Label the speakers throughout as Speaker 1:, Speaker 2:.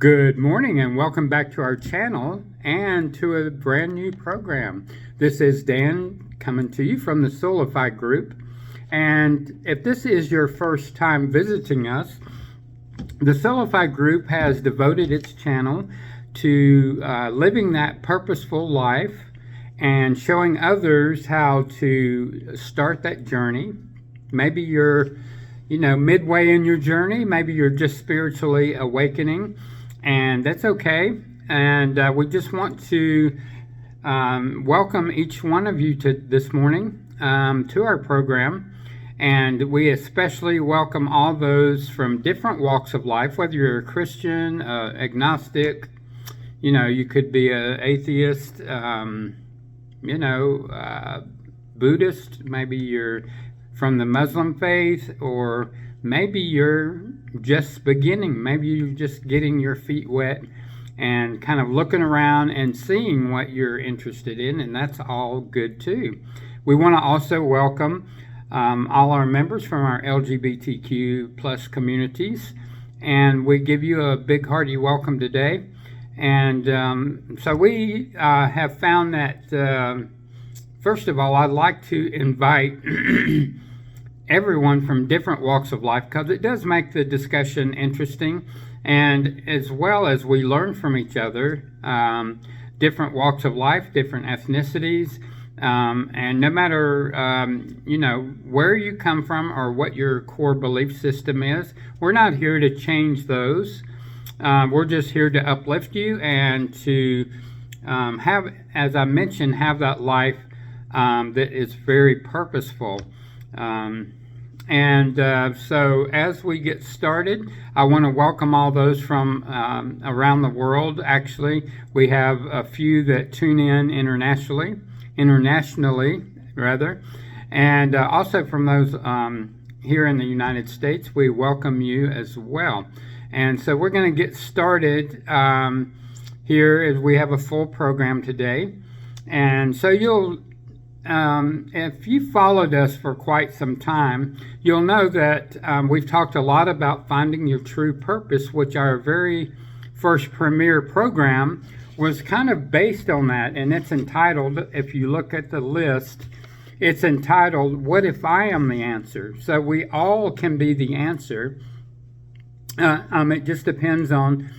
Speaker 1: Good morning and welcome back to our channel and to a brand new program. This is Dan coming to you from the Soulify Group. And if this is your first time visiting us, the Soulify Group has devoted its channel to living that purposeful life and showing others how to start that journey. Maybe you're midway in your journey, maybe you're just spiritually awakening, and that's okay. And we just want to welcome each one of you to this morning to our program. And we especially welcome all those from different walks of life, whether you're a Christian, agnostic, you could be an atheist, Buddhist, maybe you're from the Muslim faith, or maybe you're just beginning, maybe you're just getting your feet wet and kind of looking around and seeing what you're interested in, and that's all good too. We want to also welcome all our members from our LGBTQ plus communities, and we give you a big hearty welcome today. And so we have found that first of all, I'd like to invite everyone from different walks of life, because it does make the discussion interesting, and as well as we learn from each other, different walks of life, different ethnicities, and no matter where you come from or what your core belief system is, we're not here to change those. We're just here to uplift you and to have, as I mentioned, have that life that is very purposeful. So as we get started, I want to welcome all those from around the world. Actually, we have a few that tune in internationally rather, and also from those here in the United States, we welcome you as well. And so we're going to get started here as we have a full program today. And so if you followed us for quite some time, you'll know that we've talked a lot about finding your true purpose, which our very first premiere program was kind of based on that. And it's entitled, if you look at the list, it's entitled, "What If I Am the Answer?" So we all can be the answer. It just depends on,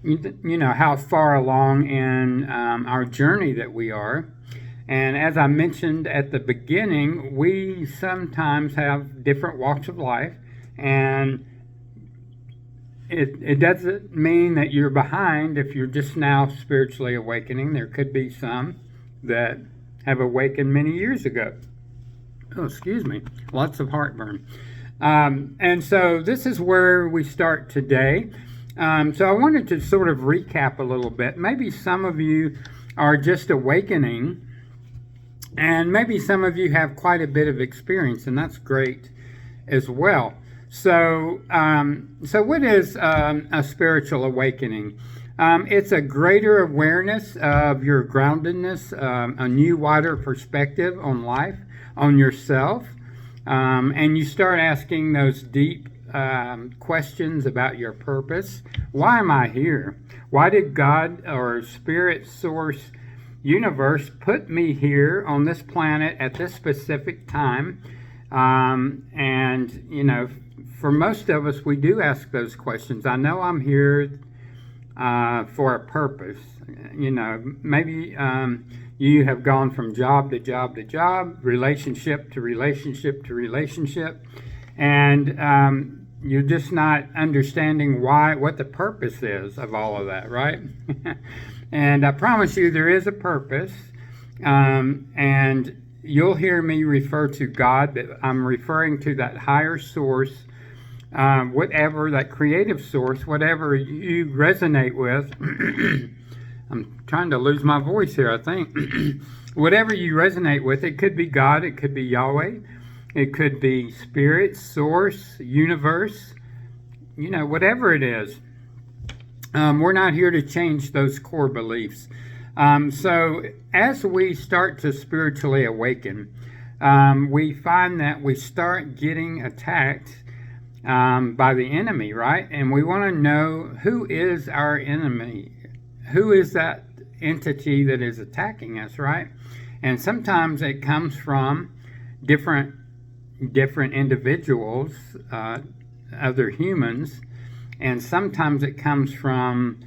Speaker 1: how far along in our journey that we are. And as I mentioned at the beginning, we sometimes have different walks of life, and it doesn't mean that you're behind if you're just now spiritually awakening. There could be some that have awakened many years ago. Oh, excuse me, lots of heartburn. And so this is where we start today. So I wanted to sort of recap a little bit. Maybe some of you are just awakening, and maybe some of you have quite a bit of experience, and that's great as well. So what is a spiritual awakening? It's a greater awareness of your groundedness, a new, wider perspective on life, on yourself, and you start asking those deep questions about your purpose. Why am I here? Why did God or Spirit, Source, Universe put me here on this planet at this specific time? For most of us, we do ask those questions. I know I'm here for a purpose. Maybe you have gone from job to job to job, relationship to relationship to relationship, and you're just not understanding what the purpose is of all of that, right? And I promise you there is a purpose, and you'll hear me refer to God, but I'm referring to that higher source, whatever, that creative source, whatever you resonate with. I'm trying to lose my voice here, I think. Whatever you resonate with, it could be God, it could be Yahweh, it could be Spirit, Source, Universe, whatever it is. We're not here to change those core beliefs. So as we start to spiritually awaken, we find that we start getting attacked by the enemy, right? And we want to know who is our enemy. Who is that entity that is attacking us, right? And sometimes it comes from different individuals, other humans, and sometimes it comes from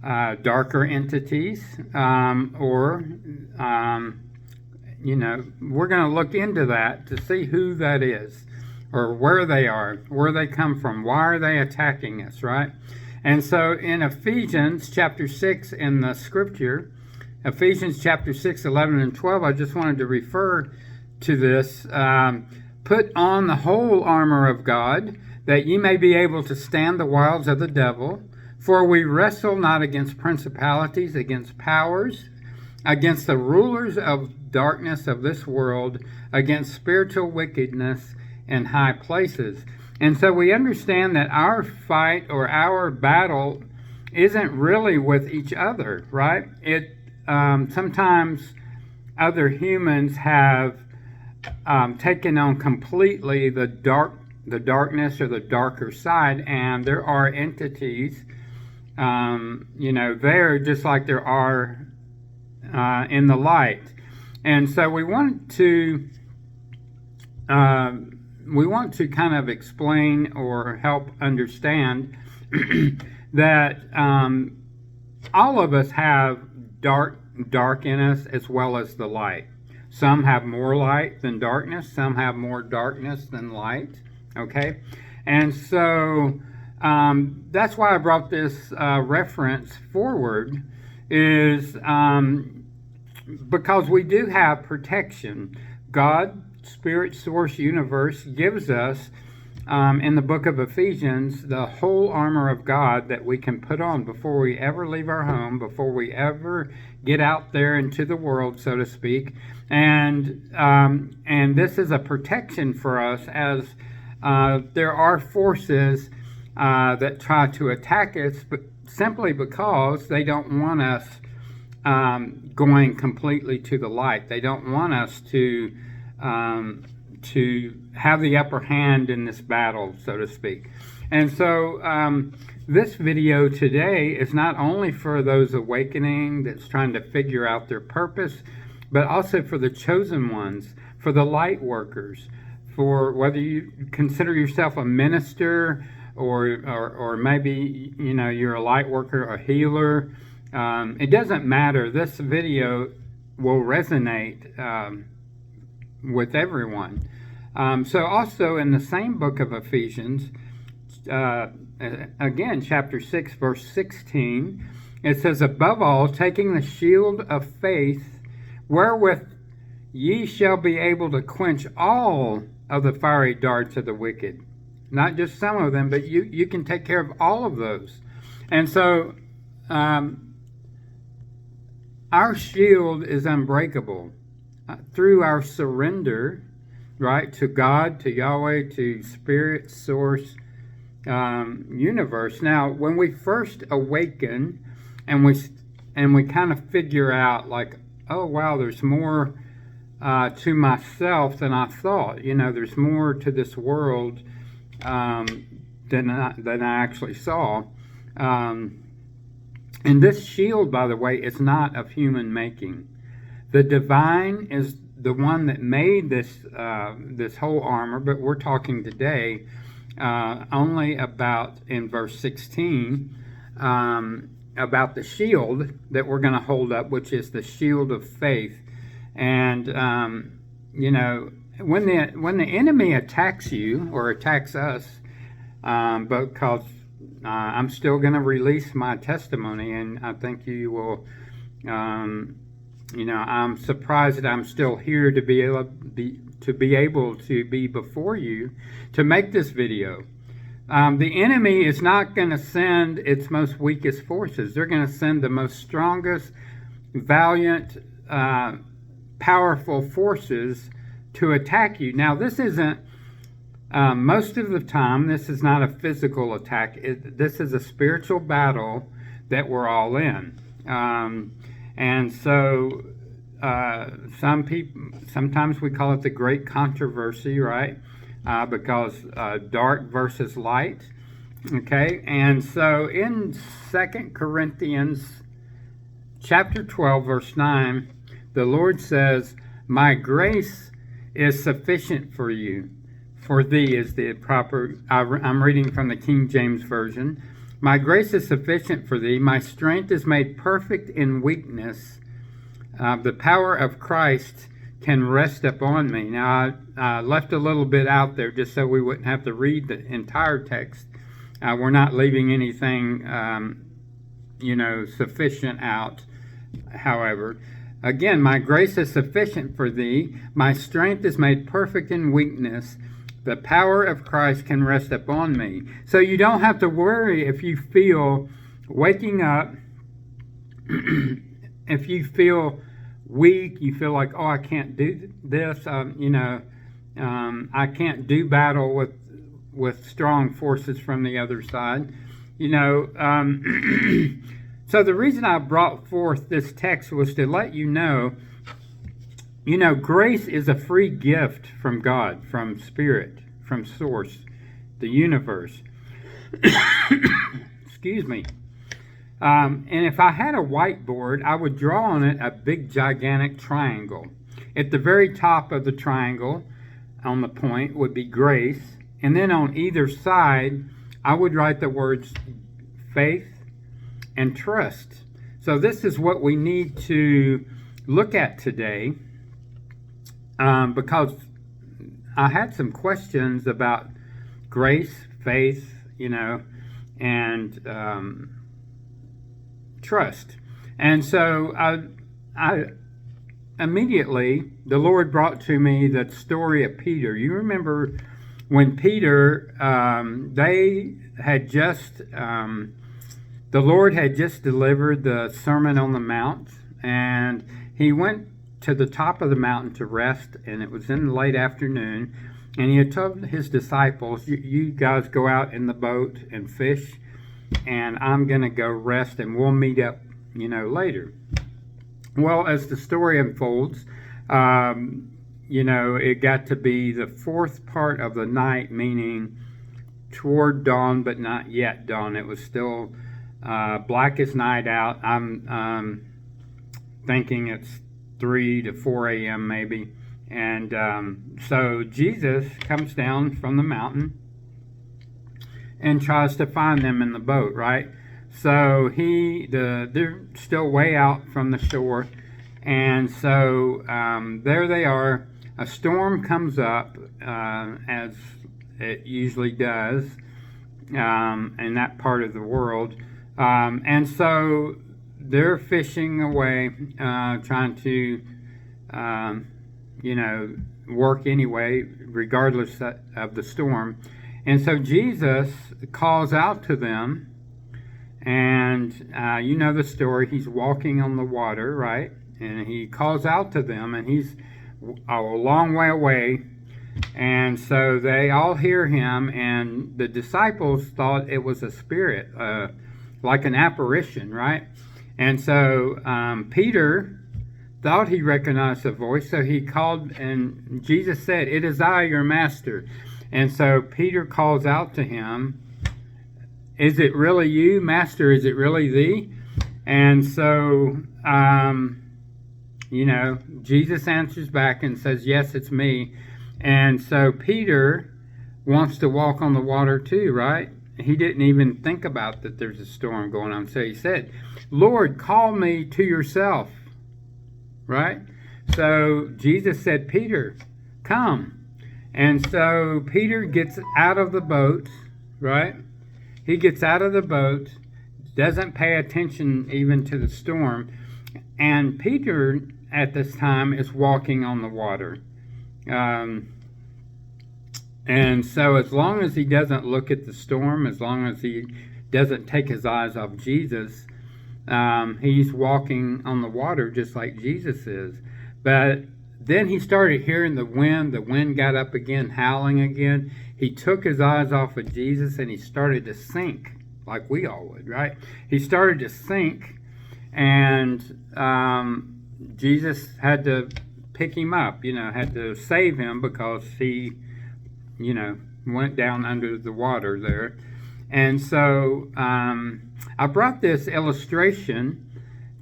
Speaker 1: darker entities, or we're going to look into that to see who that is, or where they are, where they come from, why are they attacking us, right? And so in Ephesians chapter 6 in the scripture, Ephesians chapter 6, 11 and 12, I just wanted to refer to this. Put on the whole armor of God, that ye may be able to stand the wiles of the devil. For we wrestle not against principalities, against powers, against the rulers of darkness of this world, against spiritual wickedness in high places. And so we understand that our fight or our battle isn't really with each other, right? Sometimes other humans have taken on completely the darkness or the darker side, and there are entities, there just like there are in the light. And so we want to kind of explain or help understand that all of us have dark in us as well as the light. Some have more light than darkness. Some have more darkness than light. Okay? And so that's why I brought this reference forward, is because we do have protection. God, Spirit, Source, Universe, gives us, in the book of Ephesians, the whole armor of God that we can put on before we ever leave our home, before we ever get out there into the world, so to speak. And this is a protection for us, as there are forces that try to attack us, but simply because they don't want us going completely to the light. They don't want us to have the upper hand in this battle, so to speak. And so this video today is not only for those awakening that's trying to figure out their purpose, but also for the chosen ones, for the light workers, for whether you consider yourself a minister or maybe you're a light worker, a healer. It doesn't matter. This video will resonate with everyone. So also in the same book of Ephesians, again, chapter 6, verse 16, it says, above all, taking the shield of faith, wherewith ye shall be able to quench all of the fiery darts of the wicked. Not just some of them, but you can take care of all of those. And so our shield is unbreakable through our surrender, right, to God, to Yahweh, to Spirit, Source, Universe. Now, when we first awaken and we kind of figure out, like, oh wow, there's more to myself than I thought. There's more to this world than I actually saw. And this shield, by the way, is not of human making. The divine is the one that made this whole armor, but we're talking today only about, in verse 16, about the shield that we're going to hold up, which is the shield of faith. And when the enemy attacks you or attacks us, because I'm still going to release my testimony, and I think you will. I'm surprised that I'm still here to be able to be before you to make this video. The enemy is not going to send its most weakest forces. They're going to send the most strongest, valiant, powerful forces to attack you. Now, this isn't, most of the time, this is not a physical attack. This is a spiritual battle that we're all in. And so sometimes we call it the great controversy, right? because dark versus light. Okay, and so in 2 Corinthians chapter 12, verse 9, the Lord says, "My grace is sufficient for you." For thee is the proper, I'm reading from the King James Version. "My grace is sufficient for thee. My strength is made perfect in weakness. The power of Christ can rest upon me." Now, I left a little bit out there just so we wouldn't have to read the entire text. We're not leaving anything, sufficient out, however. Again, "My grace is sufficient for thee. My strength is made perfect in weakness. The power of Christ can rest upon me." So you don't have to worry if you feel waking up, if you feel weak, you feel like, oh, I can't do this, I can't do battle with strong forces from the other side. So the reason I brought forth this text was to let you know, grace is a free gift from God, from Spirit, from Source, the universe. Excuse me. And if I had a whiteboard, I would draw on it a big, gigantic triangle. At the very top of the triangle, on the point, would be grace. And then on either side, I would write the words faith and trust. So this is what we need to look at today, because I had some questions about grace, faith, and trust. And so I immediately, the Lord brought to me the story of Peter. You remember when Peter, they had just, the Lord had just delivered the Sermon on the Mount, and he went to the top of the mountain to rest, and it was in the late afternoon, and he had told his disciples, you guys go out in the boat and fish, and I'm going to go rest, and we'll meet up, later. Well, as the story unfolds, it got to be the fourth part of the night, meaning toward dawn, but not yet dawn. It was still black as night out. I'm thinking it's 3 to 4 a.m. maybe. And so Jesus comes down from the mountain and tries to find them in the boat, right? So they're still way out from the shore. And so there they are. A storm comes up, as it usually does in that part of the world. And so they're fishing away, trying to, work anyway, regardless of the storm. And so Jesus calls out to them, and you know the story. He's walking on the water, right? And he calls out to them, and he's a long way away. And so they all hear him, and the disciples thought it was a spirit, like an apparition, right? And so Peter thought he recognized the voice, so he called, and Jesus said, "It is I, your master." And so Peter calls out to him, "Is it really you, Master? Is it really thee?" And so, Jesus answers back and says, "Yes, it's me." And so Peter wants to walk on the water too, right? He didn't even think about that there's a storm going on. So he said, "Lord, call me to yourself." Right? So Jesus said, "Peter, come." And so Peter gets out of the boat, right? He gets out of the boat, doesn't pay attention even to the storm. And Peter, at this time, is walking on the water. And so as long as he doesn't look at the storm, as long as he doesn't take his eyes off Jesus, he's walking on the water just like Jesus is. But then he started hearing the wind. The wind got up again, howling again. He took his eyes off of Jesus, and he started to sink, like we all would, right? He started to sink, and Jesus had to pick him up, had to save him, because he went down under the water there. And so I brought this illustration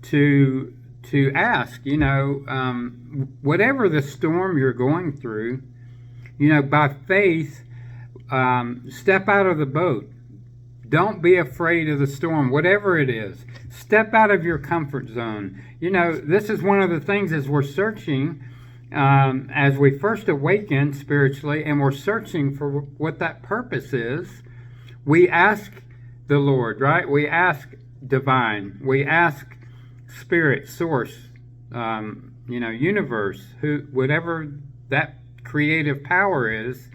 Speaker 1: to ask, whatever the storm you're going through, by faith, step out of the boat. Don't be afraid of the storm, whatever it is. Step out of your comfort zone. This is one of the things as we're searching, as we first awaken spiritually, and we're searching for what that purpose is. We ask the Lord, right? We ask divine. We ask spirit, source, universe, whatever that creative power is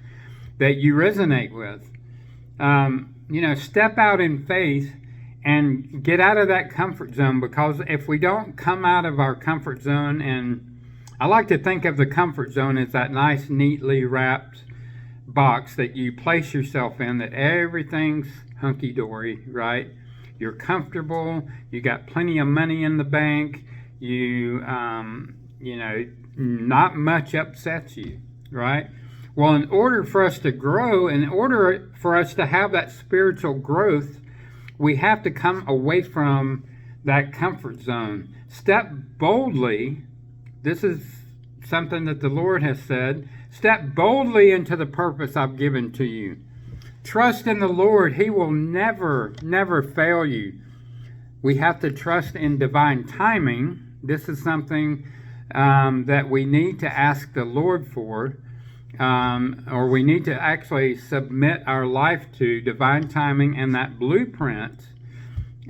Speaker 1: that you resonate with. Step out in faith and get out of that comfort zone, because if we don't come out of our comfort zone, and I like to think of the comfort zone as that nice, neatly wrapped box that you place yourself in, that everything's hunky-dory, right? You're comfortable, you got plenty of money in the bank, not much upsets you, right? Well, in order for us to grow, in order for us to have that spiritual growth, we have to come away from that comfort zone. Step boldly. This is something that the Lord has said. Step boldly into the purpose I've given to you. Trust in the Lord. He will never, never fail you. We have to trust in divine timing. This is something that we need to ask the Lord for. Or we need to actually submit our life to divine timing and that blueprint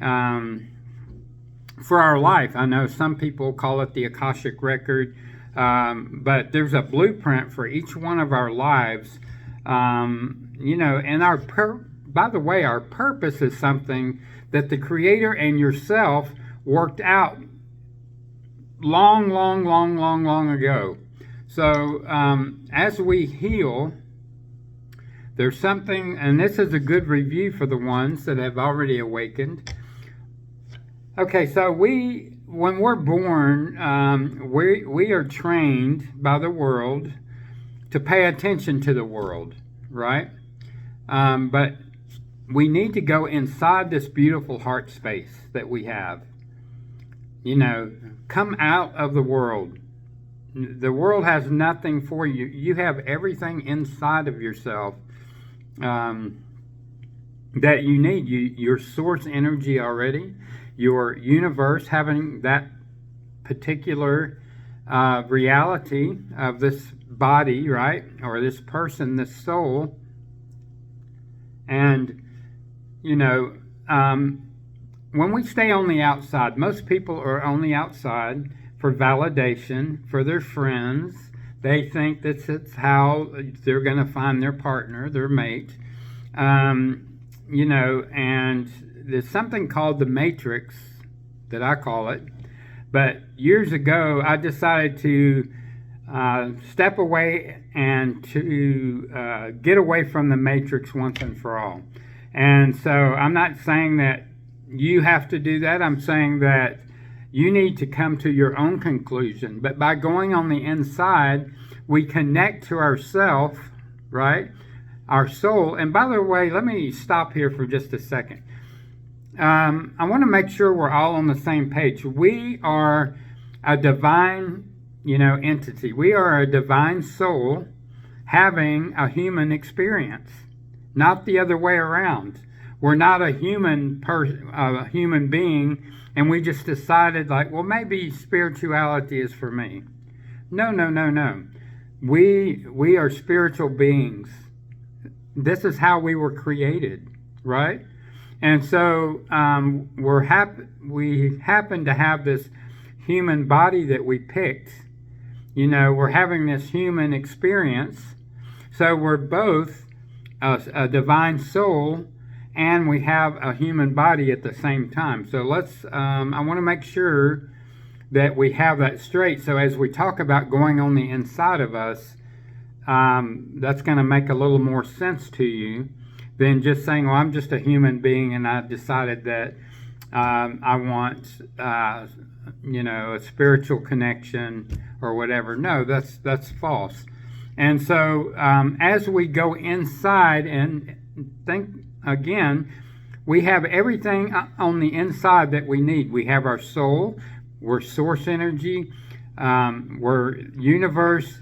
Speaker 1: for our life. I know some people call it the Akashic Record, but there's a blueprint for each one of our lives. And by the way, our purpose is something that the Creator and yourself worked out long ago. So as we heal, there's something, and this is a good review for the ones that have already awakened. Okay, so when we're born, we are trained by the world to pay attention to the world, right? But we need to go inside this beautiful heart space that we have. Come out of the world. The world has nothing for you. You have everything inside of yourself that you need. Your source energy already, your universe having that particular reality of this body, right? Or this person, this soul. And, when we stay on the outside, most people are on the outside for validation, for their friends. They think that's how they're going to find their partner, their mate. And there's something called the Matrix, that I call it. But years ago, I decided to step away and to get away from the Matrix once and for all. And so I'm not saying that you have to do that. I'm saying that you need to come to your own conclusion. But by going on the inside, we connect to ourself, right? Our soul. And by the way, let me stop here for just a second. I want to make sure we're all on the same page. We are a divine, entity. We are a divine soul having a human experience, not the other way around. We're not a human being, and we just decided maybe spirituality is for me. No. We are spiritual beings. This is how we were created, right? And so we happen to have this human body that we picked. We're having this human experience. So we're both a divine soul, and we have a human body at the same time. So I want to make sure that we have that straight. So as we talk about going on the inside of us, that's going to make a little more sense to you than just saying, well, I'm just a human being and I've decided that I want, a spiritual connection or whatever. No, that's false. And so as we go inside and think again, we have everything on the inside that we need. We have our soul, we're source energy, we're universe.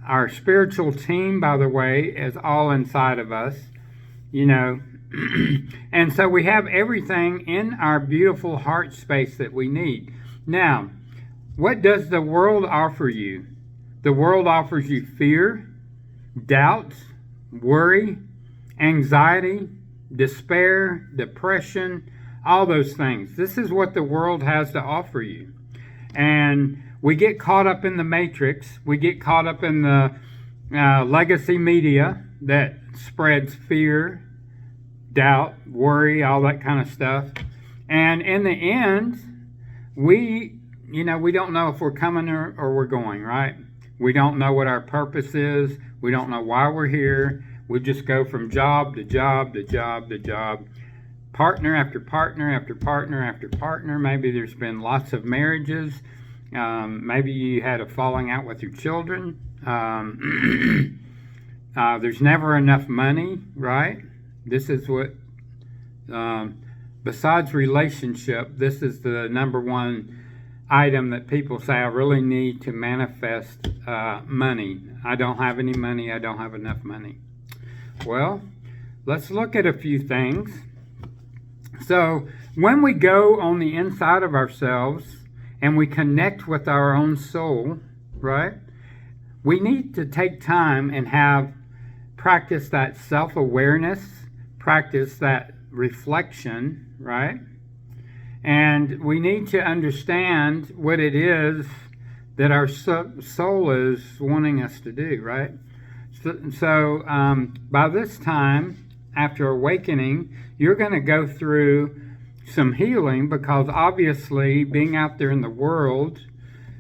Speaker 1: Our spiritual team, by the way, is all inside of us, you know. And so we have everything in our beautiful heart space that we need. Now, what does the world offer you? The world offers you fear, doubt, worry, anxiety, despair, depression, all those things. This is what the world has to offer you. And we get caught up in the matrix. We get caught up in the legacy media that spreads fear, doubt, worry, all that kind of stuff. And in the end, we don't know if we're coming or we're going, right? We don't know what our purpose is. We don't know why we're here. We just go from job to job to job to job, partner after partner after partner after partner. Maybe there's been lots of marriages. Maybe you had a falling out with your children. There's never enough money, right? This is what, besides relationship, this is the number one item that people say, I really need to manifest money. I don't have any money. I don't have enough money. Well, let's look at a few things. So when we go on the inside of ourselves and we connect with our own soul, right, we need to take time and practice that self-awareness, practice that reflection, right? And we need to understand what it is that our soul is wanting us to do, right? So by this time, after awakening, you're going to go through some healing, because obviously being out there in the world,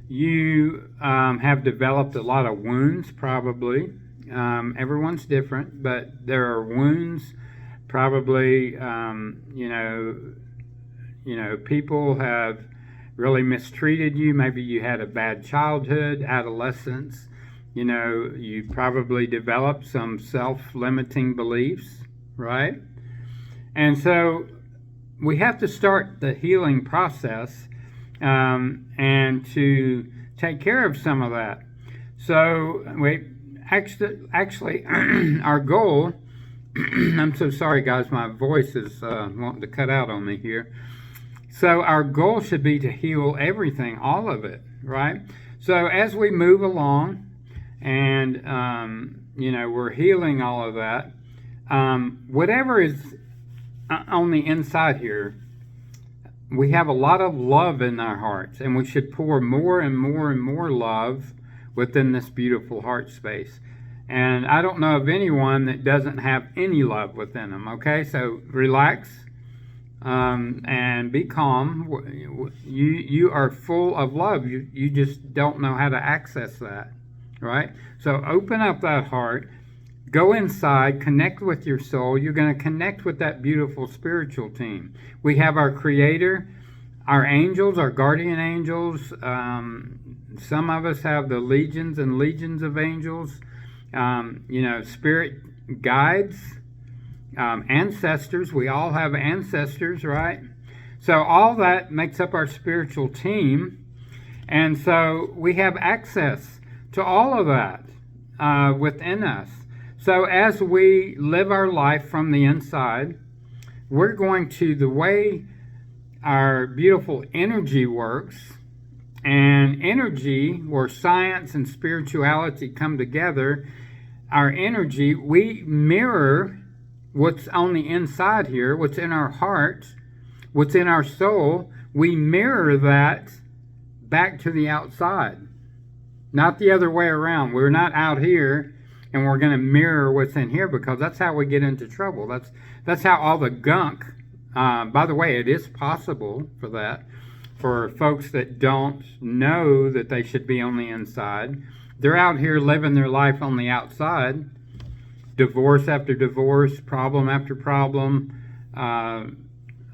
Speaker 1: you have developed a lot of wounds, probably. Everyone's different, but there are wounds, probably, people have really mistreated you. Maybe you had a bad childhood, adolescence. You probably developed some self-limiting beliefs, right? And so we have to start the healing process and to take care of some of that. So actually our goal, I'm so sorry guys, my voice is wanting to cut out on me here. So our goal should be to heal everything, all of it, right? So as we move along and, we're healing all of that, whatever is on the inside here, we have a lot of love in our hearts, and we should pour more and more and more love within this beautiful heart space. And I don't know of anyone that doesn't have any love within them, okay? So relax and be calm. You are full of love. You just don't know how to access that, right? So open up that heart. Go inside, connect with your soul. You're going to connect with that beautiful spiritual team. We have our Creator, our angels, our guardian angels. Some of us have the legions and legions of angels. Spirit guides, ancestors. We all have ancestors, right? So all that makes up our spiritual team. And so we have access to all of that within us. So as we live our life from the inside, we're going to, the way our beautiful energy works, and energy, where science and spirituality come together, our energy, we mirror what's on the inside here, what's in our heart, what's in our soul. We mirror that back to the outside, not the other way around. We're not out here and we're going to mirror what's in here, because that's how we get into trouble. That's how all the gunk, by the way, it is possible for that, for folks that don't know that they should be on the inside. They're out here living their life on the outside, divorce after divorce, problem after problem,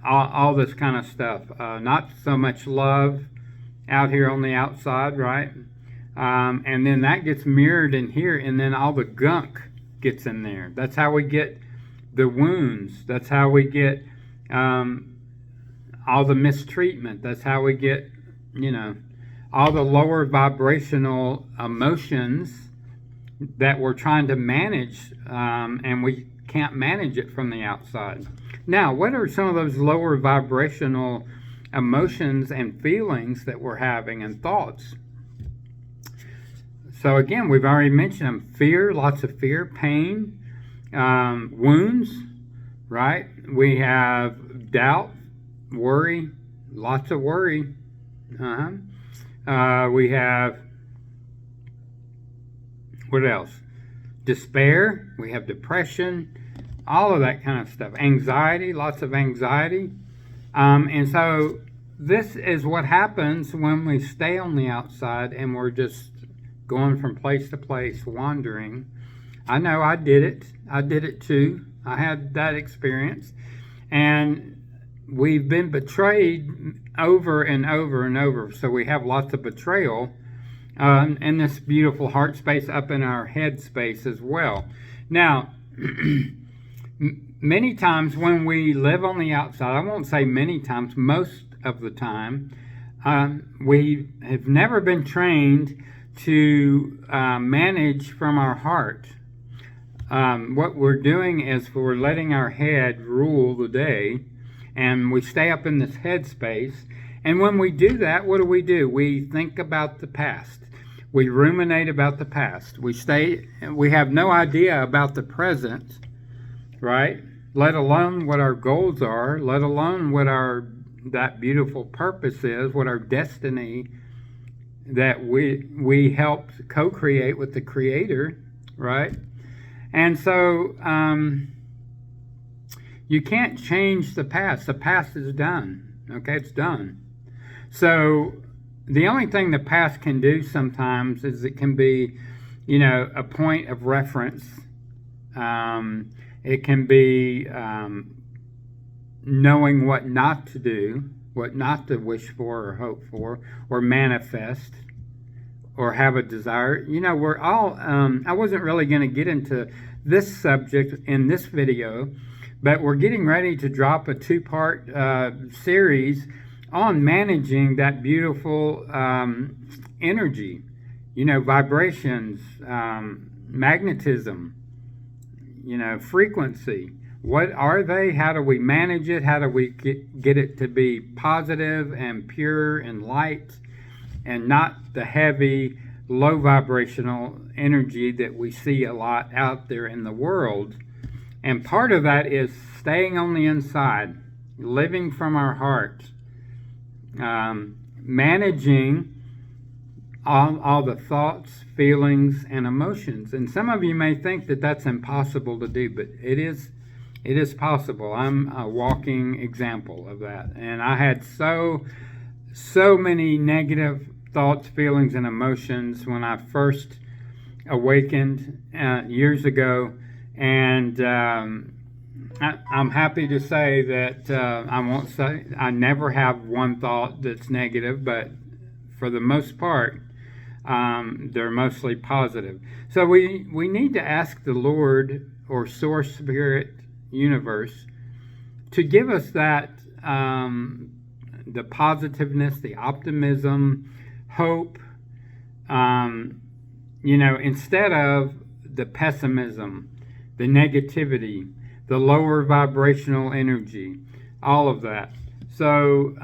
Speaker 1: all this kind of stuff. Not so much love out here on the outside, right? and then that gets mirrored in here, and then all the gunk gets in there. That's how we get the wounds. That's how we get all the mistreatment. That's how we get, all the lower vibrational emotions that we're trying to manage, and we can't manage it from the outside. Now, what are some of those lower vibrational emotions and feelings that we're having and thoughts? So again, we've already mentioned them. Fear, lots of fear, pain, wounds, right? We have doubt, worry, lots of worry. We have, what else? Despair, we have depression, all of that kind of stuff. Anxiety, lots of anxiety. And so this is what happens when we stay on the outside and we're just going from place to place, wandering. I know I did it. I did it too. I had that experience. And we've been betrayed over and over and over. So we have lots of betrayal in this beautiful heart space, up in our head space as well. Now, many times when we live on the outside, I won't say many times, most of the time, we have never been trained to manage from our heart. What we're doing is we're letting our head rule the day, and we stay up in this head space. And when we do that, what do? We think about the past. We ruminate about the past. We have no idea about the present, right? Let alone what our goals are, let alone what that beautiful purpose is, what our destiny that we helped co-create with the Creator, right? And so you can't change the past. The past is done. Okay, it's done. So the only thing the past can do sometimes is it can be, a point of reference. It can be knowing what not to do, what not to wish for or hope for or manifest or have a desire. We're all, I wasn't really going to get into this subject in this video, but we're getting ready to drop a 2-part series on managing that beautiful energy, vibrations, magnetism, frequency. What are they? How do we manage it? How do we get it to be positive and pure and light and not the heavy, low vibrational energy that we see a lot out there in the world? And part of that is staying on the inside, living from our heart, managing all the thoughts, feelings, and emotions. And some of you may think that that's impossible to do, but it is possible. I'm a walking example of that. And I had so many negative thoughts, feelings, and emotions when I first awakened years ago. And I'm happy to say that I won't say I never have one thought that's negative, but for the most part, they're mostly positive. So we need to ask the Lord or Source, Spirit, Universe to give us that the positiveness, the optimism, hope, instead of the pessimism, the negativity, the lower vibrational energy, all of that. So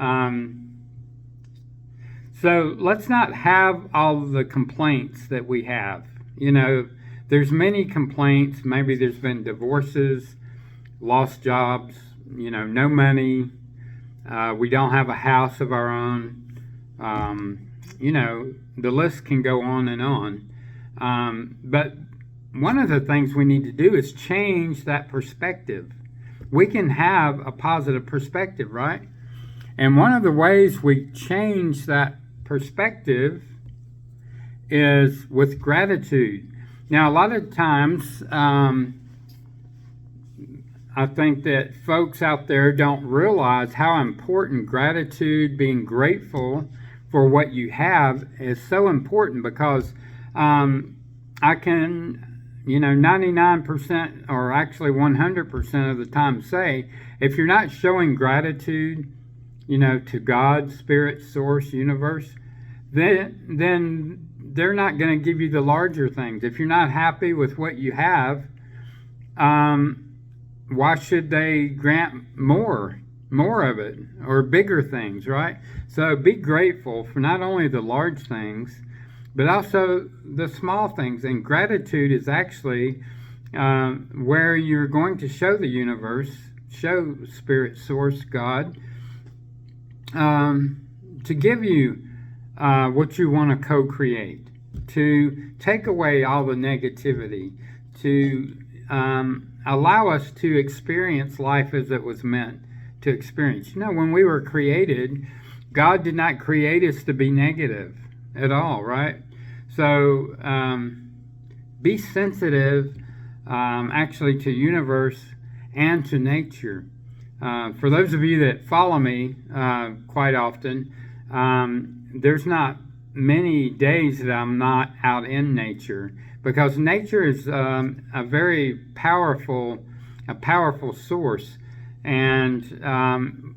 Speaker 1: let's not have all of the complaints that we have. There's many complaints. Maybe there's been divorces, lost jobs, no money. We don't have a house of our own. The list can go on and on. But one of the things we need to do is change that perspective. We can have a positive perspective, right? And one of the ways we change that perspective is with gratitude. Now, a lot of times, I think that folks out there don't realize how important gratitude, being grateful for what you have is so important, because I can, 99% or actually 100% of the time say, if you're not showing gratitude, to God, Spirit, Source, Universe, then they're not going to give you the larger things. If you're not happy with what you have, why should they grant more of it, or bigger things, right? So be grateful for not only the large things, but also the small things. And gratitude is actually where you're going to show the universe, show Spirit, Source, God, to give you what you want to co-create, to take away all the negativity, to allow us to experience life as it was meant to experience. When we were created, God did not create us to be negative at all, right? So be sensitive actually to universe and to nature. For those of you that follow me quite often, there's not many days that I'm not out in nature, because nature is a very powerful source. And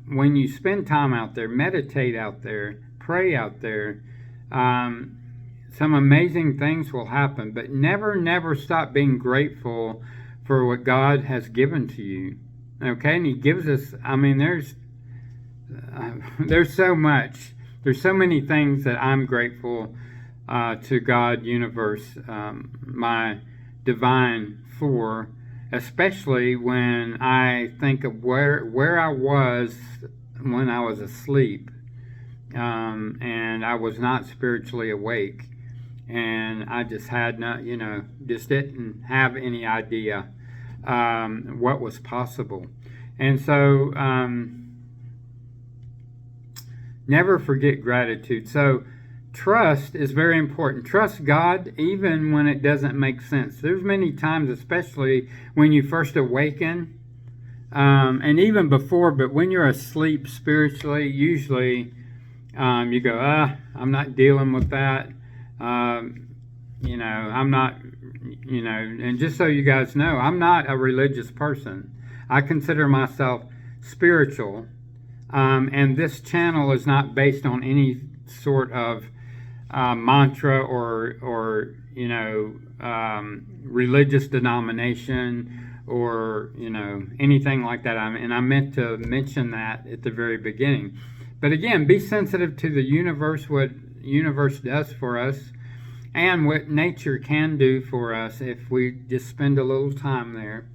Speaker 1: when you spend time out there, meditate out there, pray out there, some amazing things will happen. But never stop being grateful for what God has given to you. Okay, and He gives us. There's so much. There's so many things that I'm grateful to God, universe, my divine, for, especially when I think of where I was when I was asleep, and I was not spiritually awake, and I just had not, just didn't have any idea what was possible. And so never forget gratitude. So trust is very important. Trust God even when it doesn't make sense. There's many times, especially when you first awaken, and even before, but when you're asleep spiritually, usually you go, I'm not dealing with that. I'm not, and just so you guys know, I'm not a religious person. I consider myself spiritual, and this channel is not based on any sort of mantra or religious denomination or anything like that. And I meant to mention that at the very beginning. But again, be sensitive to the universe, what universe does for us, and what nature can do for us if we just spend a little time there.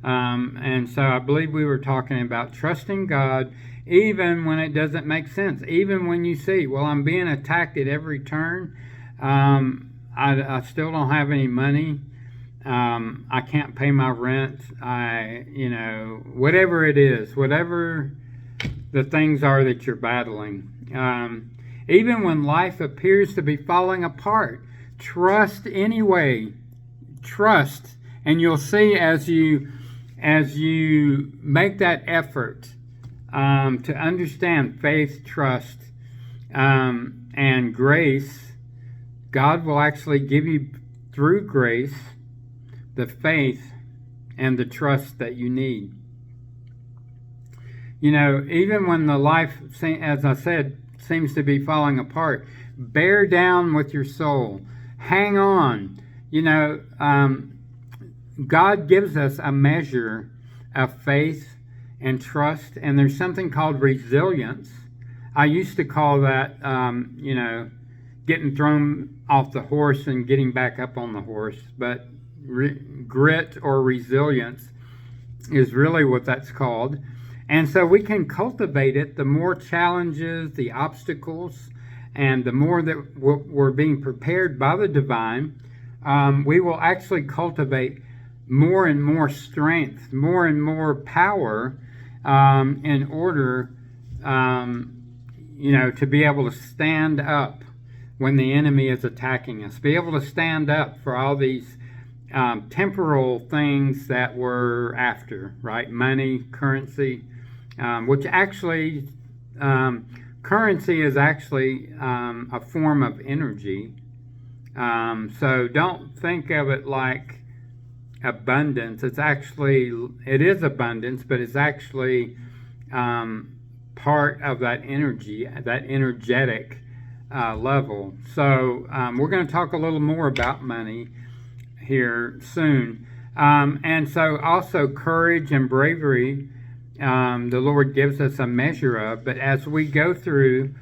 Speaker 1: And so I believe we were talking about trusting God even when it doesn't make sense. Even when you see, well, I'm being attacked at every turn. I still don't have any money. I can't pay my rent. Whatever it is, whatever the things are that you're battling. Even when life appears to be falling apart, trust anyway. Trust, and you'll see as you make that effort to understand faith, trust, and grace, God will actually give you, through grace, the faith and the trust that you need. Even when the life, as I said, seems to be falling apart, bear down with your soul. Hang on. God gives us a measure of faith and trust, and there's something called resilience. I used to call that, getting thrown off the horse and getting back up on the horse, but grit or resilience is really what that's called. And so we can cultivate it. The more challenges, the obstacles, and the more that we're being prepared by the divine, we will actually cultivate more and more strength, more and more power, in order, to be able to stand up when the enemy is attacking us. Be able to stand up for all these temporal things that we're after, right? Money, currency, which actually currency is actually a form of energy. So don't think of it like abundance. It is abundance, but it's actually part of that energy, that energetic level. So we're going to talk a little more about money here soon. And so also courage and bravery, the Lord gives us a measure of. But as we go through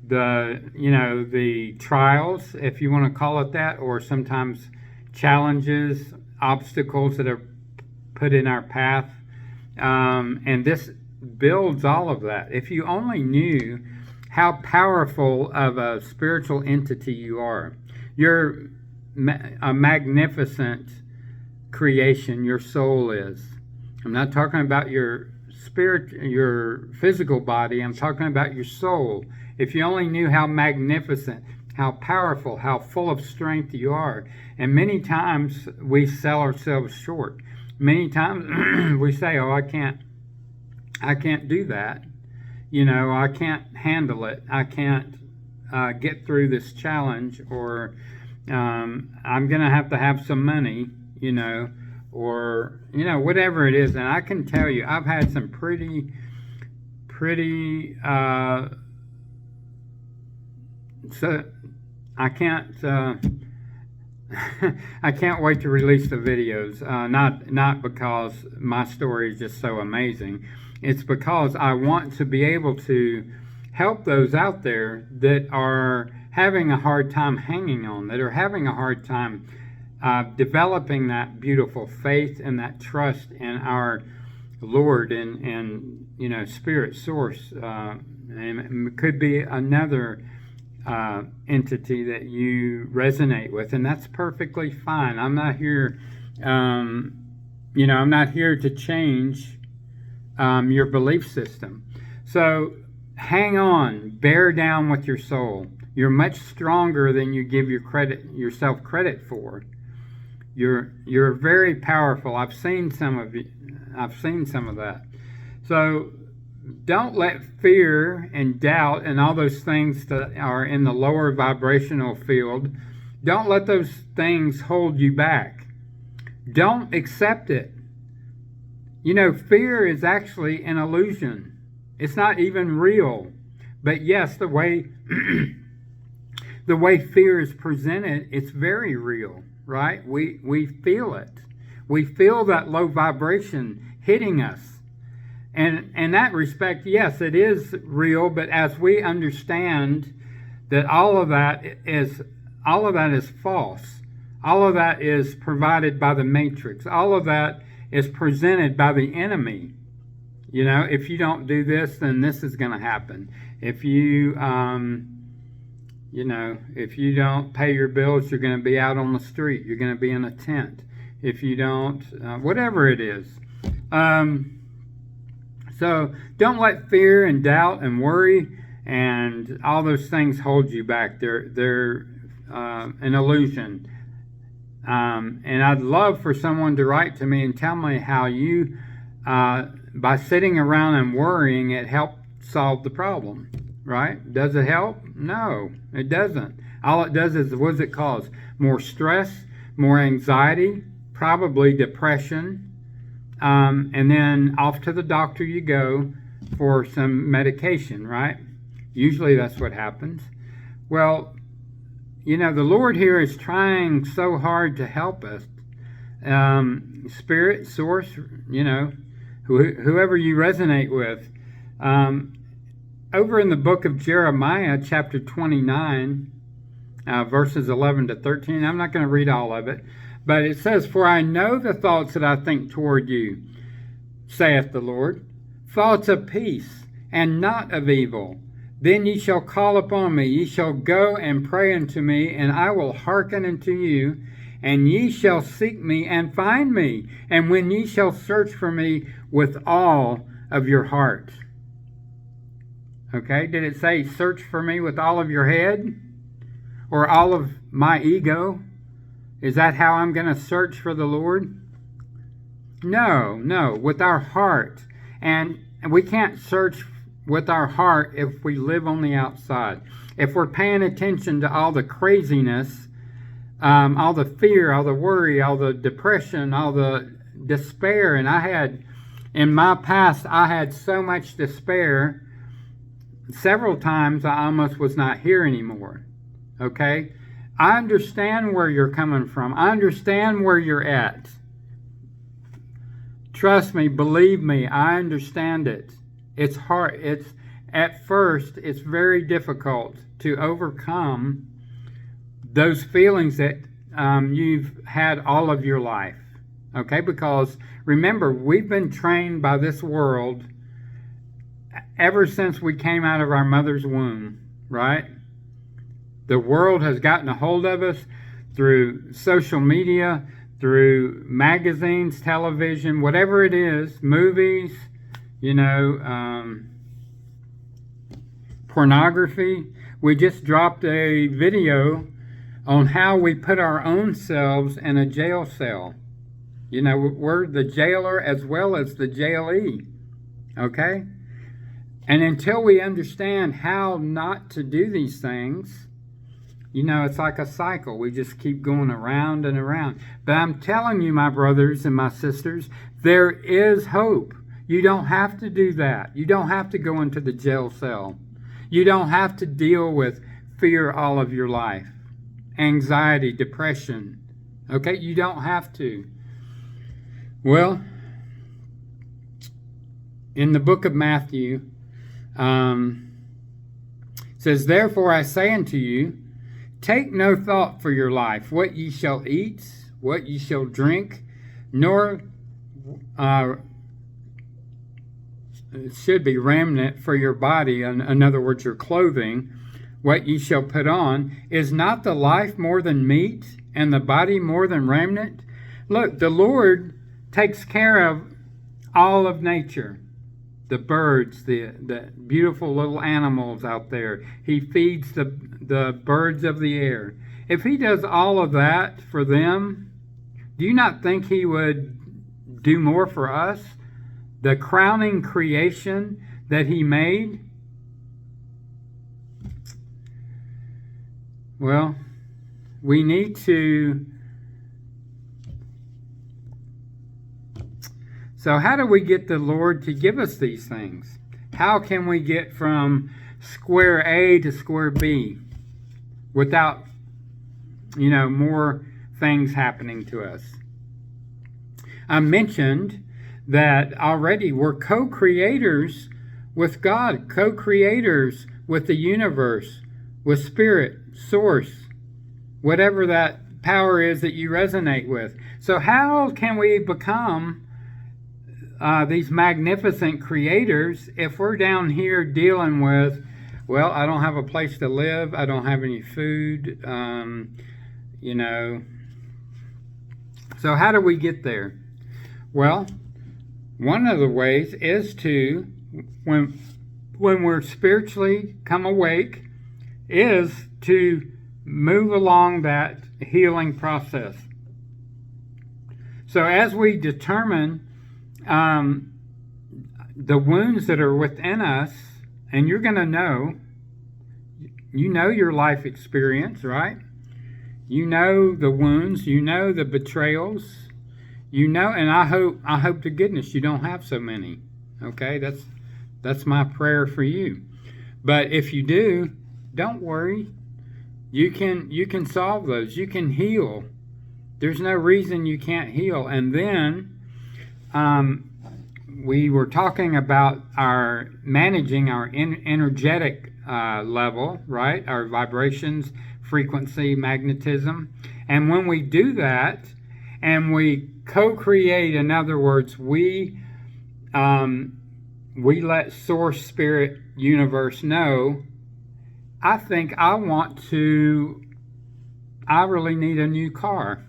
Speaker 1: the trials, if you want to call it that, or sometimes challenges, obstacles that are put in our path, and this builds all of that. If you only knew how powerful of a spiritual entity you are. You're a magnificent creation, your soul is. I'm not talking about your spirit, your physical body. I'm talking about your soul. If you only knew how magnificent, how powerful, how full of strength you are. And many times we sell ourselves short. Many times we say, oh, I can't do that. I can't handle it. I can't get through this challenge, or I'm going to have some money, or, whatever it is. And I can tell you, I've had some pretty, so I can't, I can't wait to release the videos, not because my story is just so amazing. It's because I want to be able to help those out there that are having a hard time hanging on, that are having a hard time developing that beautiful faith and that trust in our Lord and Spirit source. And it could be another entity that you resonate with, and that's perfectly fine. I'm not here, I'm not here to change your belief system. So hang on, bear down with your soul. You're much stronger than you give yourself credit for. You're very powerful. I've seen some of that. So don't let fear and doubt and all those things that are in the lower vibrational field, don't let those things hold you back. Don't accept it. Fear is actually an illusion. It's not even real. But yes, the way fear is presented, it's very real, right? We feel it. We feel that low vibration hitting us. And in that respect, yes, it is real, but as we understand that all of that is false. All of that is provided by the matrix. All of that is presented by the enemy. If you don't do this, then this is going to happen. If you, if you don't pay your bills, you're going to be out on the street. You're going to be in a tent. If you don't, whatever it is. So don't let fear and doubt and worry and all those things hold you back. They're an illusion. And I'd love for someone to write to me and tell me how you, by sitting around and worrying, it helped solve the problem, right? Does it help? No, it doesn't. All it does is, what does it cause? More stress, more anxiety, probably depression, and then off to the doctor you go for some medication, right? Usually that's what happens. Well, the Lord here is trying so hard to help us. Spirit, source, whoever you resonate with. Over in the book of Jeremiah, chapter 29, verses 11 to 13, I'm not going to read all of it, but it says, "For I know the thoughts that I think toward you, saith the Lord, thoughts of peace and not of evil. Then ye shall call upon me, ye shall go and pray unto me, and I will hearken unto you, and ye shall seek me and find me, and when ye shall search for me with all of your heart." Okay, did it say search for me with all of your head? Or all of my ego? Is that how I'm going to search for the Lord? No, with our heart. And we can't search with our heart if we live on the outside. If we're paying attention to all the craziness, all the fear, all the worry, all the depression, all the despair. And in my past, I had so much despair. Several times I almost was not here anymore. Okay? I understand where you're coming from. I understand where you're at. Trust me, believe me, I understand it. It's hard. At first, it's very difficult to overcome those feelings that you've had all of your life. Okay? Because remember, we've been trained by this world ever since we came out of our mother's womb, right? The world has gotten a hold of us through social media, through magazines, television, whatever it is, movies, pornography. We just dropped a video on how we put our own selves in a jail cell. We're the jailer as well as the jailee, okay? And until we understand how not to do these things, it's like a cycle. We just keep going around and around. But I'm telling you, my brothers and my sisters, there is hope. You don't have to do that. You don't have to go into the jail cell. You don't have to deal with fear all of your life. Anxiety, depression. Okay? You don't have to. Well, in the book of Matthew, says, "Therefore I say unto you, take no thought for your life, what ye shall eat, what ye shall drink, nor it should be raiment for your body," in other words, your clothing, "what ye shall put on. Is not the life more than meat, and the body more than raiment?" Look, the Lord takes care of all of nature. The birds, the beautiful little animals out there. He feeds the birds of the air. If he does all of that for them, do you not think he would do more for us? The crowning creation that he made? Well, we need to... So how do we get the Lord to give us these things? How can we get from square A to square B without, more things happening to us? I mentioned that already we're co-creators with God, co-creators with the universe, with Spirit, Source, whatever that power is that you resonate with. So how can we become these magnificent creators if we're down here dealing with, well, I don't have a place to live, I don't have any food, So how do we get there? Well, one of the ways is to, when we're spiritually come awake, is to move along that healing process. So as we determine the wounds that are within us, and you're going to know, your life experience, right? You know the wounds, you know the betrayals, and I hope to goodness you don't have so many. Okay, that's my prayer for you. But if you do, don't worry. You can solve those. You can heal. There's no reason you can't heal. And then we were talking about managing our energetic level, right? Our vibrations, frequency, magnetism. And when we do that, and we co-create, in other words, we let Source, Spirit, Universe know, I think I really need a new car.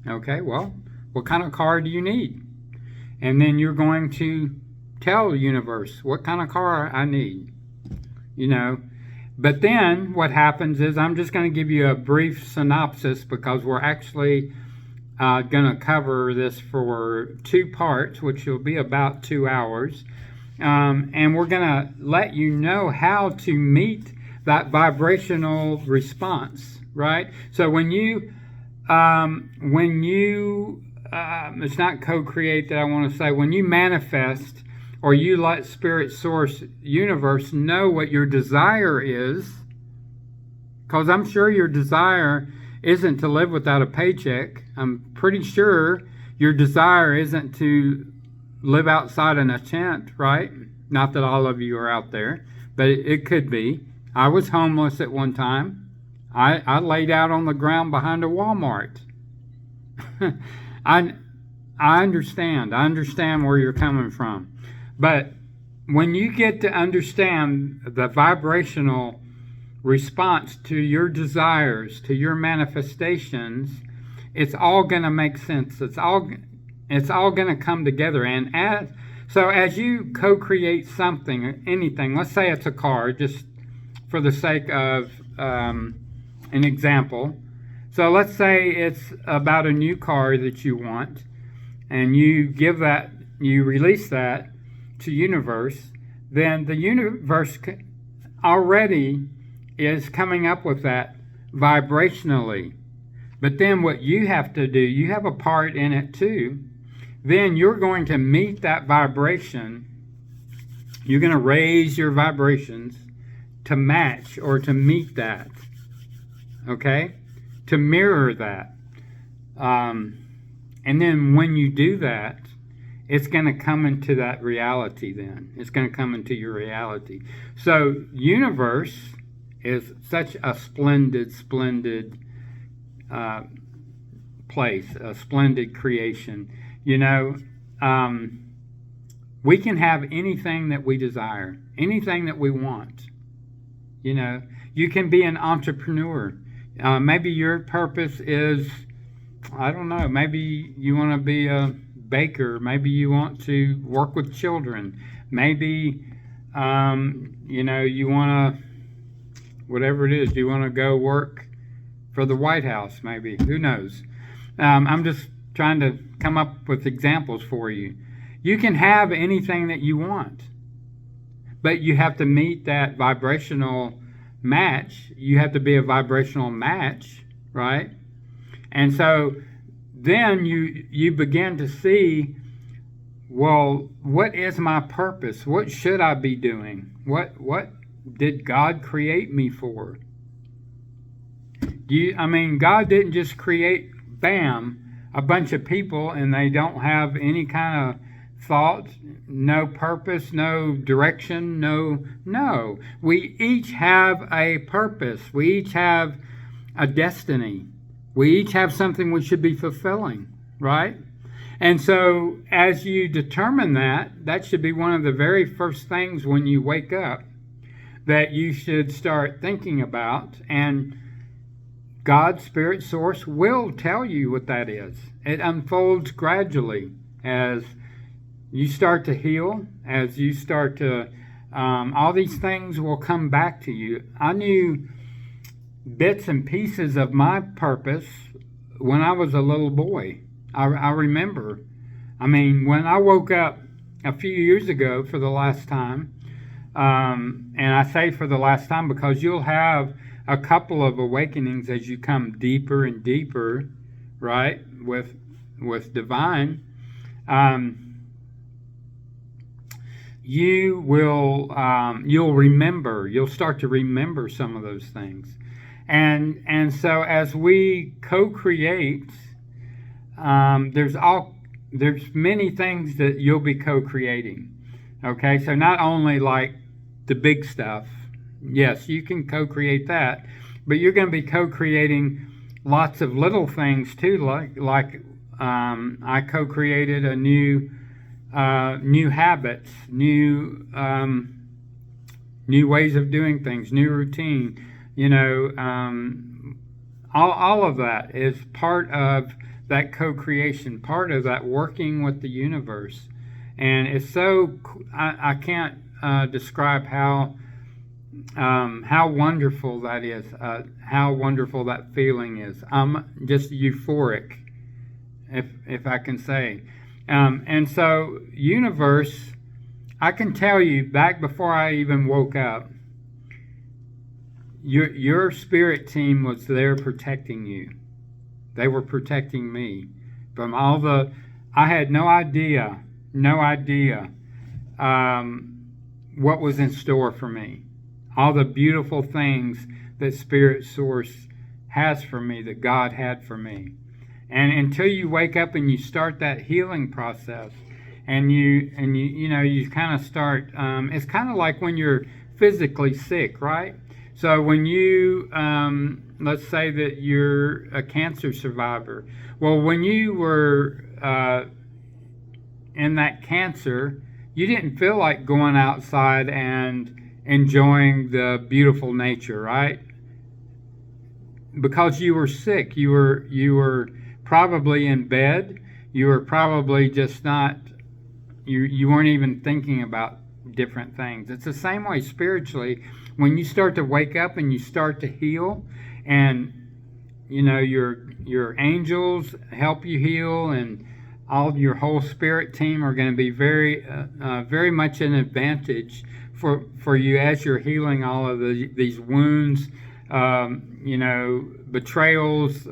Speaker 1: Okay, well, what kind of car do you need? And then you're going to tell the universe what kind of car I need, But then what happens is, I'm just going to give you a brief synopsis because we're actually going to cover this for 2 parts, which will be about 2 hours. and we're going to let you know how to meet that vibrational response, right? So it's not co-create that I want to say, when you manifest or you let Spirit Source Universe know what your desire is, because I'm sure your desire isn't to live without a paycheck. I'm pretty sure your desire isn't to live outside in a tent, right? Not that all of you are out there, but it could be. I was homeless at one time. I laid out on the ground behind a Walmart. I understand. I understand where you're coming from. But when you get to understand the vibrational response to your desires, to your manifestations, it's all going to make sense. It's all going to come together. And as you co-create something, anything, let's say it's a car, just for the sake of an example. So let's say it's about a new car that you want, and you release that to universe, then the universe already is coming up with that vibrationally. But then what you have to do, you have a part in it too. Then you're going to meet that vibration. You're going to raise your vibrations to match or to meet that. Okay? To mirror that. And then when you do that, it's going to come into that reality then. It's going to come into your reality. So universe is such a splendid place, a splendid creation. You know, we can have anything that we desire, anything that we want. You know, you can be an entrepreneur. Maybe your purpose is, I don't know, maybe you want to be a baker. Maybe you want to work with children. Maybe, you want to, whatever it is, you want to go work for the White House, maybe. Who knows? I'm just trying to come up with examples for you. You can have anything that you want, but you have to meet that vibrational match. You have to be a vibrational match, right? And so then you begin to see, well, what is my purpose? What should I be doing? What did God create me for? God didn't just create, bam, a bunch of people and they don't have any kind of thought, no purpose, no direction, no. We each have a purpose. We each have a destiny. We each have something we should be fulfilling, right? And so as you determine that should be one of the very first things when you wake up that you should start thinking about. And God, Spirit Source, will tell you what that is. It unfolds gradually as you start to heal, as you start to, all these things will come back to you. I knew bits and pieces of my purpose when I was a little boy. I remember. When I woke up a few years ago for the last time, and I say for the last time because you'll have a couple of awakenings as you come deeper and deeper, right, with divine. You'll remember. You'll start to remember some of those things. And so as we co-create, there's many things that you'll be co-creating. Okay, so not only like the big stuff. Yes, you can co-create that, but you're going to be co-creating lots of little things too. Like I co-created a new habits, new ways of doing things, new routine. All of that is part of that co-creation, part of that working with the universe. And it's so, I can't describe how wonderful that is, how wonderful that feeling is. I'm just euphoric, if I can say. And so universe I can tell you, back before I even woke up, your spirit team was there protecting you. They were protecting me from all the. I had no idea, what was in store for me. All the beautiful things that Spirit Source has for me, that God had for me. And until you wake up and you start that healing process, and you kind of start. It's kind of like when you're physically sick, right? So when you, let's say that you're a cancer survivor. Well, when you were in that cancer, you didn't feel like going outside and enjoying the beautiful nature, right? Because you were sick. You were probably in bed. You were probably just not. You weren't even thinking about different things. It's the same way spiritually. When you start to wake up and you start to heal, and your angels help you heal, and all of your whole spirit team are going to be very much an advantage for you as you're healing all of these wounds, betrayals,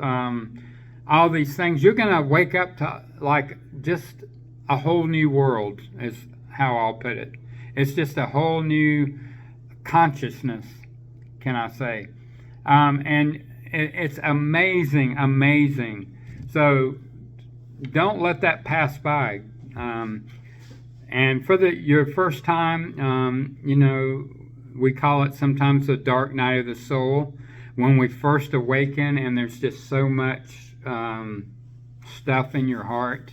Speaker 1: all these things. You're going to wake up to like just a whole new world, is how I'll put it. It's just a whole new consciousness, can I say? And it's amazing. So don't let that pass by. And for your first time, we call it sometimes the dark night of the soul, when we first awaken and there's just so much stuff in your heart,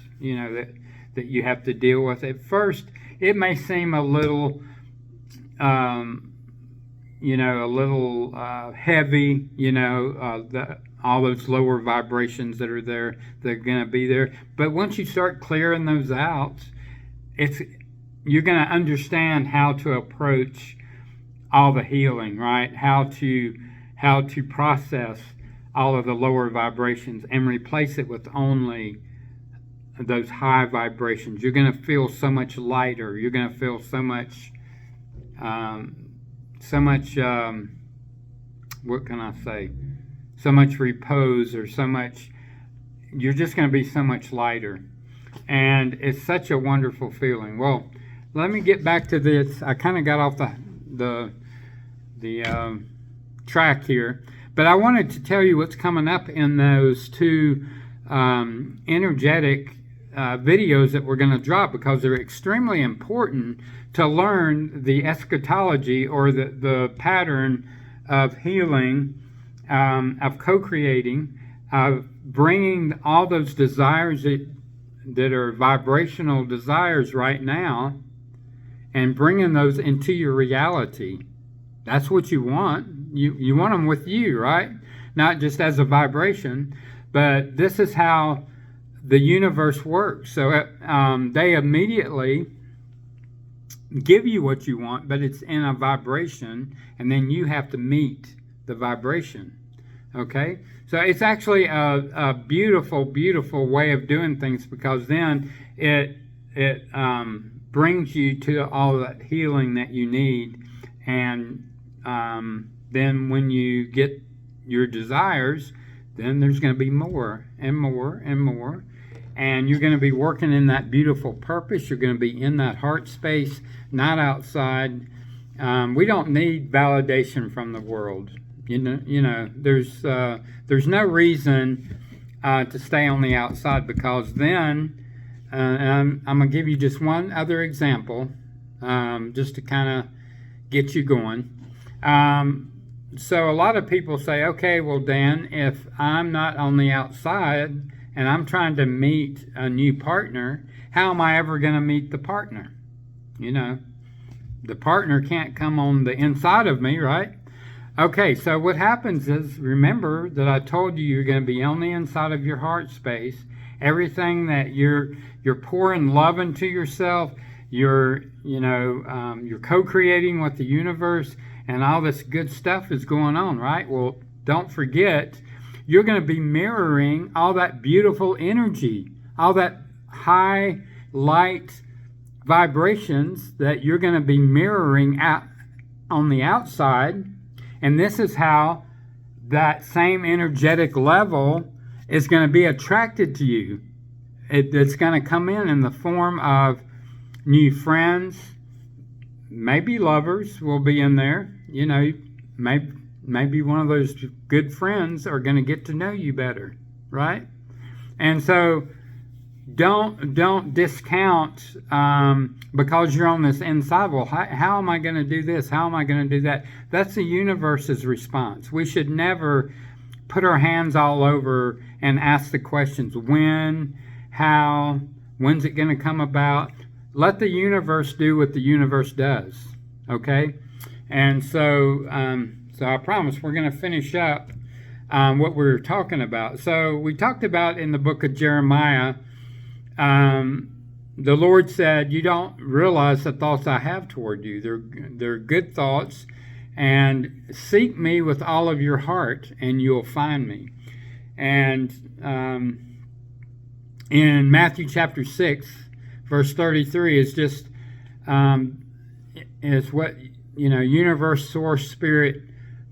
Speaker 1: that you have to deal with. At first, it may seem a little, heavy, all those lower vibrations that are there, they're going to be there. But once you start clearing those out, you're going to understand how to approach all the healing, right? How to process all of the lower vibrations and replace it with only those high vibrations. You're going to feel so much lighter. You're going to feel so much, what can I say? So much repose, or so much, you're just going to be so much lighter. And it's such a wonderful feeling. Well, let me get back to this. I kind of got off the track here, but I wanted to tell you what's coming up in those two energetic videos that we're going to drop, because they're extremely important to learn the eschatology, or the pattern of healing, of co-creating, of bringing all those desires that are vibrational desires right now, and bringing those into your reality. That's what you want. You want them with you, right? Not just as a vibration, but this is how the universe works. So they immediately give you what you want, but it's in a vibration, and then you have to meet the vibration. Okay? So it's actually a beautiful, beautiful way of doing things, because then it brings you to all that healing that you need. And then when you get your desires, then there's going to be more and more and more. And you're going to be working in that beautiful purpose. You're going to be in that heart space, not outside. We don't need validation from the world. There's no reason to stay on the outside, because then, and I'm going to give you just one other example, just to kind of get you going. So a lot of people say, okay, well, Dan, if I'm not on the outside and I'm trying to meet a new partner, how am I ever going to meet the partner? The partner can't come on the inside of me, right? Okay, so what happens is, remember that I told you you're going to be on the inside of your heart space. Everything that you're pouring love into yourself, you're co-creating with the universe, and all this good stuff is going on, right? Well, don't forget, you're going to be mirroring all that beautiful energy, all that high light vibrations that you're going to be mirroring out on the outside, and this is how that same energetic level is going to be attracted to you. It's going to come in the form of new friends, maybe lovers will be in there. You know, maybe one of those good friends are going to get to know you better, right? And so don't discount because you're on this inside. Well, how am I going to do this? How am I going to do that? That's the universe's response. We should never put our hands all over and ask the questions: when, how, when's it going to come about? Let the universe do what the universe does. Okay, and so I promise we're going to finish up what we were talking about. So we talked about in the book of Jeremiah. The Lord said, "You don't realize the thoughts I have toward you. They're good thoughts, and seek me with all of your heart, and you'll find me." And in Matthew chapter 6, verse 33 is just is what, you know, universe, source, spirit,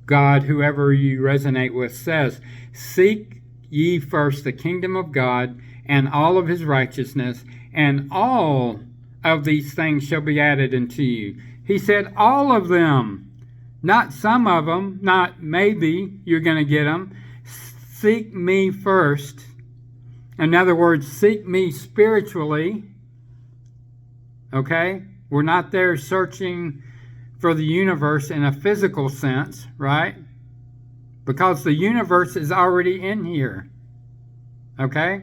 Speaker 1: God, whoever you resonate with, says, "Seek ye first the kingdom of God and all of his righteousness, and all of these things shall be added unto you." He said all of them, not some of them, not maybe you're going to get them. Seek me first. In other words, seek me spiritually. Okay? We're not there searching for the universe in a physical sense, right? Because the universe is already in here. Okay?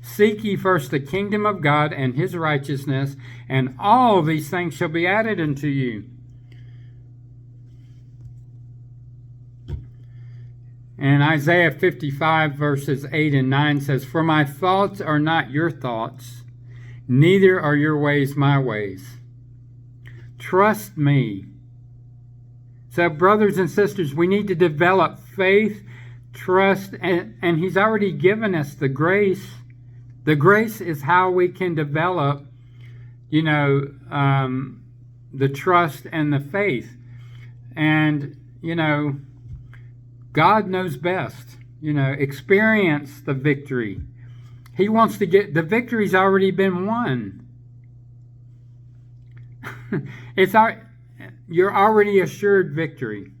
Speaker 1: Seek ye first the kingdom of God and his righteousness, and all these things shall be added unto you. And Isaiah 55 verses 8 and 9 says, "For my thoughts are not your thoughts, neither are your ways my ways. Trust me." So brothers and sisters, we need to develop faith, trust, and he's already given us the grace. The grace is how we can develop, you know, the trust and the faith. And, you know, God knows best. You know, experience the victory. He wants to get, the victory's already been won. You're already assured victory.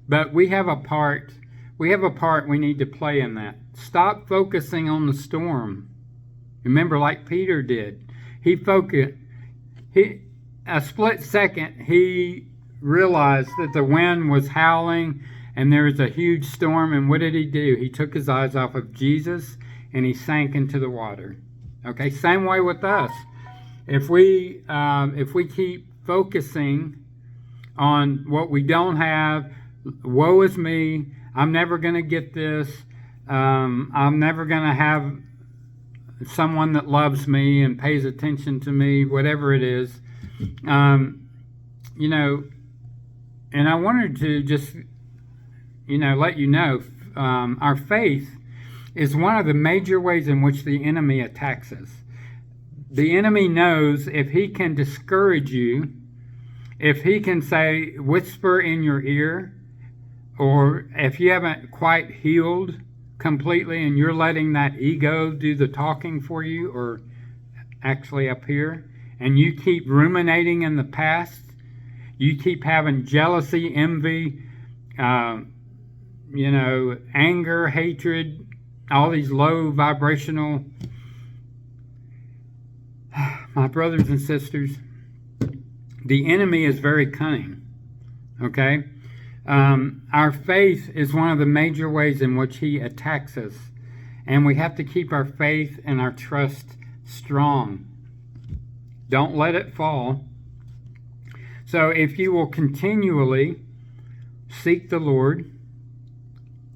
Speaker 1: But we have a part we need to play in that. Stop focusing on the storm. Remember, like Peter did, a split second, he realized that the wind was howling and there was a huge storm, and what did he do? He took his eyes off of Jesus and he sank into the water. Okay, same way with us. If we keep focusing on what we don't have, woe is me, I'm never going to get this, I'm never going to have someone that loves me and pays attention to me, whatever it is, you know, and I wanted to just, you know, let you know, our faith is one of the major ways in which the enemy attacks us. The enemy knows if he can discourage you, if he can say, whisper in your ear, or if you haven't quite healed completely and you're letting that ego do the talking for you, or actually up here, and you keep ruminating in the past, you keep having jealousy, envy, you know, anger, hatred, all these low vibrational, my brothers and sisters, the enemy is very cunning. Okay? Our faith is one of the major ways in which he attacks us, and we have to keep our faith and our trust strong. Don't let it fall. So if you will continually seek the Lord,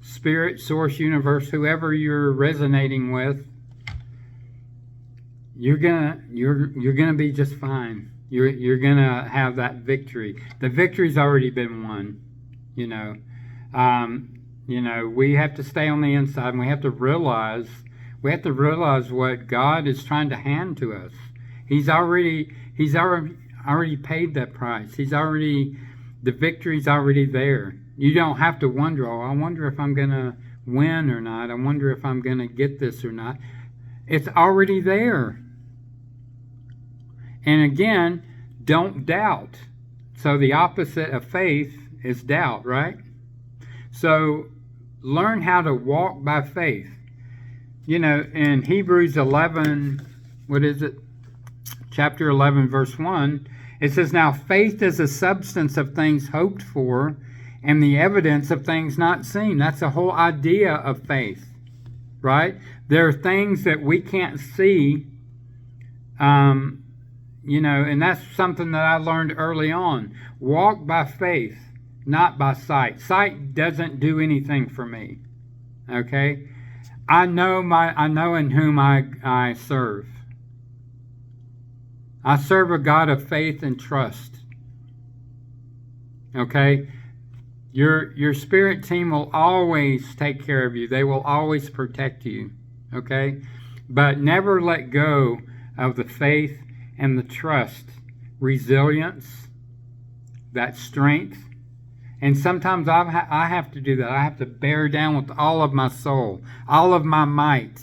Speaker 1: Spirit, Source, Universe, whoever you're resonating with, you're gonna be just fine. You're gonna have that victory. The victory's already been won. You know, we have to stay on the inside, and we have to realize what God is trying to hand to us. He's already paid that price. The victory's already there. You don't have to wonder, oh, I wonder if I'm going to win or not. I wonder if I'm going to get this or not. It's already there. And again, don't doubt. So the opposite of faith is doubt, right? So learn how to walk by faith. You know, in Hebrews 11, chapter 11, verse 1, it says, now faith is the substance of things hoped for and the evidence of things not seen. That's the whole idea of faith, right? There are things that we can't see, you know, and that's something that I learned early on. Walk by faith, not by sight. Sight doesn't do anything for me, okay? I know in whom I serve. I serve a God of faith and trust. Okay? Your spirit team will always take care of you. They will always protect you. Okay? But never let go of the faith and the trust, resilience, that strength. And sometimes I have to do that. I have to bear down with all of my soul, all of my might,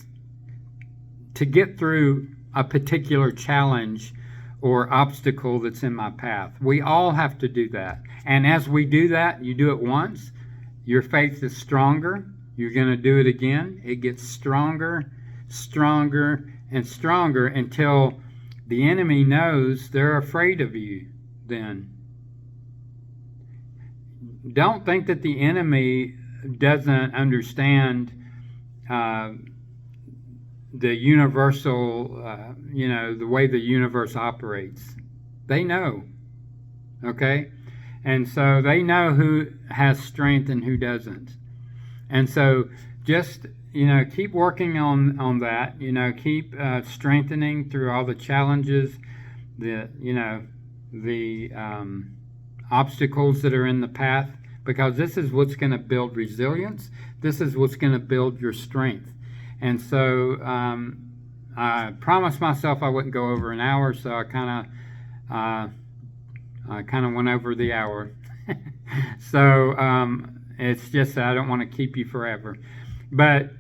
Speaker 1: to get through a particular challenge or obstacle that's in my path. We all have to do that. And as we do that, you do it once, your faith is stronger. You're going to do it again. It gets stronger, stronger, and stronger until the enemy knows they're afraid of you then. Don't think that the enemy doesn't understand the universal, you know, the way the universe operates. They know, okay? And so they know who has strength and who doesn't. And so just, you know, keep working on that, you know, keep strengthening through all the challenges, the obstacles that are in the path, because this is what's going to build resilience. This is what's going to build your strength. And so I promised myself I wouldn't go over an hour, so I kind of went over the hour. So it's just that I don't want to keep you forever. But,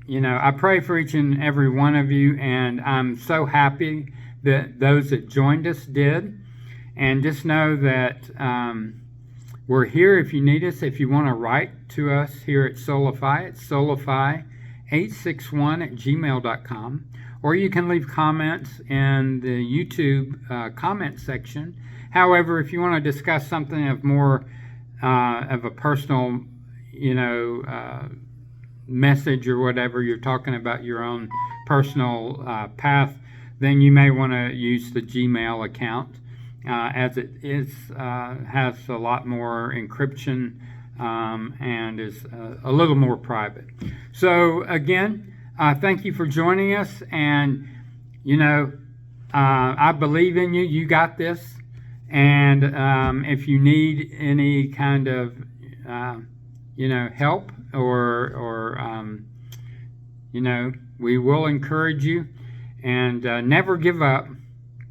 Speaker 1: you know, I pray for each and every one of you, and I'm so happy that those that joined us did. And just know that we're here if you need us. If you want to write to us here at Soulify, it's soulify861@gmail.com. Or you can leave comments in the YouTube comment section. However, if you want to discuss something of more of a personal, you know, message or whatever, you're talking about your own personal path, then you may want to use the Gmail account. As it is has a lot more encryption and is a little more private. So again, thank you for joining us, and you know, I believe in you. You got this. And if you need any kind of you know, help or you know, we will encourage you, and never give up.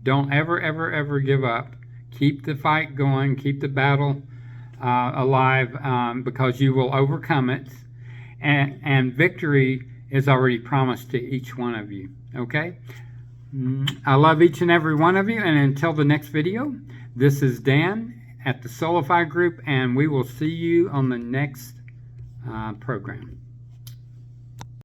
Speaker 1: Don't ever give up. Keep the fight going. Keep the battle alive, because you will overcome it. And victory is already promised to each one of you. Okay? I love each and every one of you. And until the next video, this is Dan at the Soulify Group, and we will see you on the next program.